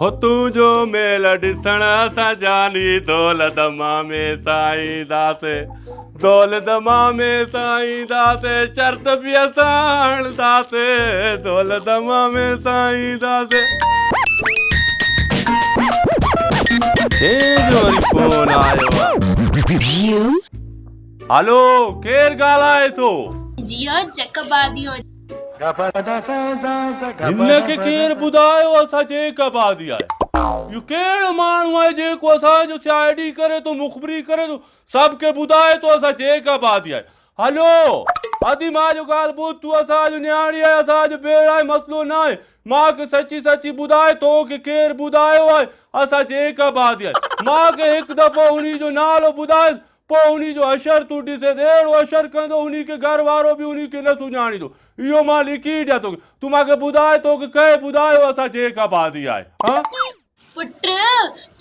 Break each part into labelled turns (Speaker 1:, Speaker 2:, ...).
Speaker 1: हो तुझो मेल ॾिसण सां जानी दौलत मामे साईं दासे दौलत मामे साईं दासे शर्त बि असां हणंदासे दौलत मामे साईं दासे। वरी फोन आयो। हेलो केर ॻाल्हाए थो?
Speaker 2: जियो जकबादियो।
Speaker 1: हिनखे केर ॿुधायो असां जेकबादी आहे? इहो कहिड़ो माण्हू आहे जेको असांजो शाइरी करे थो, मुखबिरी करे थो, सभु ॿुधाए थो असां जेकबादी आहे? हलो अदी मां जो ॻाल्हि ॿुध, तूं असांजो न्याणी आहे, असांजो भेण आहे, मसलो न आहे। मूंखे सची सची ॿुधाए तोखे केरु ॿुधायो आहे असां जेकबादी आहे? मूंखे हिकु दफ़ो उन्ही जो नालो ॿुधाए, पोइ उन्ही जो अशर तूं ॾिसे, अहिड़ो अशर कंदो उन्ही खे घर वारो बि उन्ही खे न सुञाणींदो। इहो मां लिखी ॾियां तोखे, तूं मूंखे ॿुधाए तोखे कंहिं ॿुधायो असां जेकबादी आहे? हाँ
Speaker 2: पुट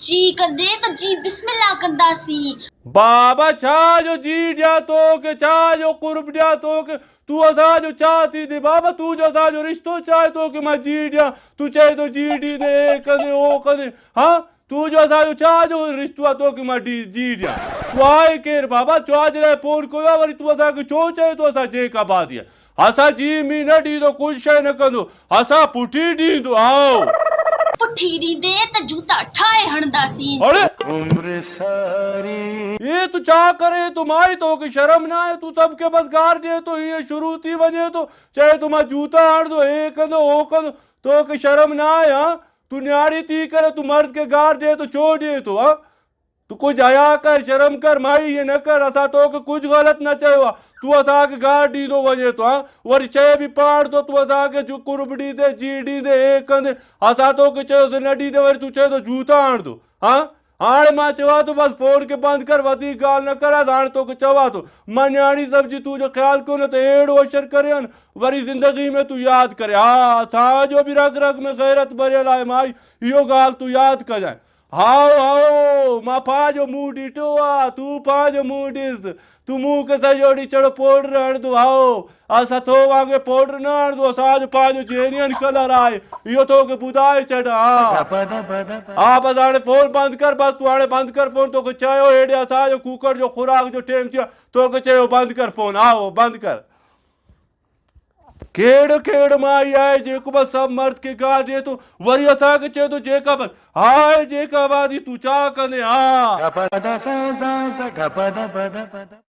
Speaker 2: जी कंदे त जी बिस्मिल्लाह कंदासीं।
Speaker 1: बाबा छा जो जी ॾियां तोखे, छा जो कुर्ब ॾियां तोखे? तूं असांजो छा थींदी बाबा? तूं जो असांजो रिश्तो छा आहे तोखे मां जी ॾियां? तूं चए थो जी ॾींदे हे कंदे हो कंदे। हाँ तूं जो असांजो छा जो रिश्तो आहे तोखे मां जी ॾियां? तूं आहे केरु बाबा? छा जे लाइ फोन कयो आहे? वरी तूं असांखे छो चए थो असां जेकबादी आहे? असां जी मी न ॾींदो, कुझु शइ न कंदो, असां पुठी ॾींदो। आओ
Speaker 2: पुठी ॾींदे त जूता ठाहे हणंदासीं।
Speaker 1: अरे ये तू छा करे तू? माई तोखे शर्म न आहे? तू सबके बस गार ॾिए थो, हीअं शुरू थी वञे थो, चए तूं मां जूता हणंदो, हे कंदो हो कंदो। तोखे शर्म न आहे? हाँ तू न्याणी थी करे तू मर्द खे गार ॾिए थो, छो ॾिए थो? हाँ तू कुछ हया कर, शर्म कर माई, ये न कर। असां तोखे कुछ गलत न चयो आहे, तू असांखे गार ॾींदो वञे थो। हाँ वरी चए बि पाण थो तू असांखे कुर्ब ॾींदे, जी ॾींदे, हे कंदे। असां तोखे चयोसीं न ॾींदे, वरी तू चए थो जूता हणंदो। हाँ हाणे मां चवां थो बसि फोन खे बंदि कर, वधीक ॻाल्हि न कर। हाणे तोखे चवां थो मां न्याणी सम्झी तुंहिंजो ख़्यालु कोन्हे त अहिड़ो अशर करे न वरी ज़िंदगी में तूं यादि करे। हा असांजो बि रग रग में गैरत भरियल आहे माई, इहो ॻाल्हि तूं यादि कजांइ। हाओ हाओ मां पंहिंजो मुंहुं ॾिठो आहे, तूं पंहिंजो मुंहुं ॾिस। तूं मूं खे सॼो ॾींहुं चढ़ो पाउडर हणंदो। हाओ असां तो वांगुरु पाउडर न हणंदो, असांजो पंहिंजो जेन्युइन कलर आहे, इहो तोखे ॿुधाए छॾां। हा बसि हाणे फोन बंदि कर, बसि तूं हाणे बंदि कर फोन। तोखे चयो हेॾे असांजो कुकर जो खुराक जो टाइम थियो आहे, तोखे चयो बंदि कर फोन। आओ बंदि कर। केड़ माई आहे जेको बसि सभु मर्द खे गार ॾिए थो, वरी असांखे चए थो जेकबादी? हाय जेकबादी तूं छा कंदे? हा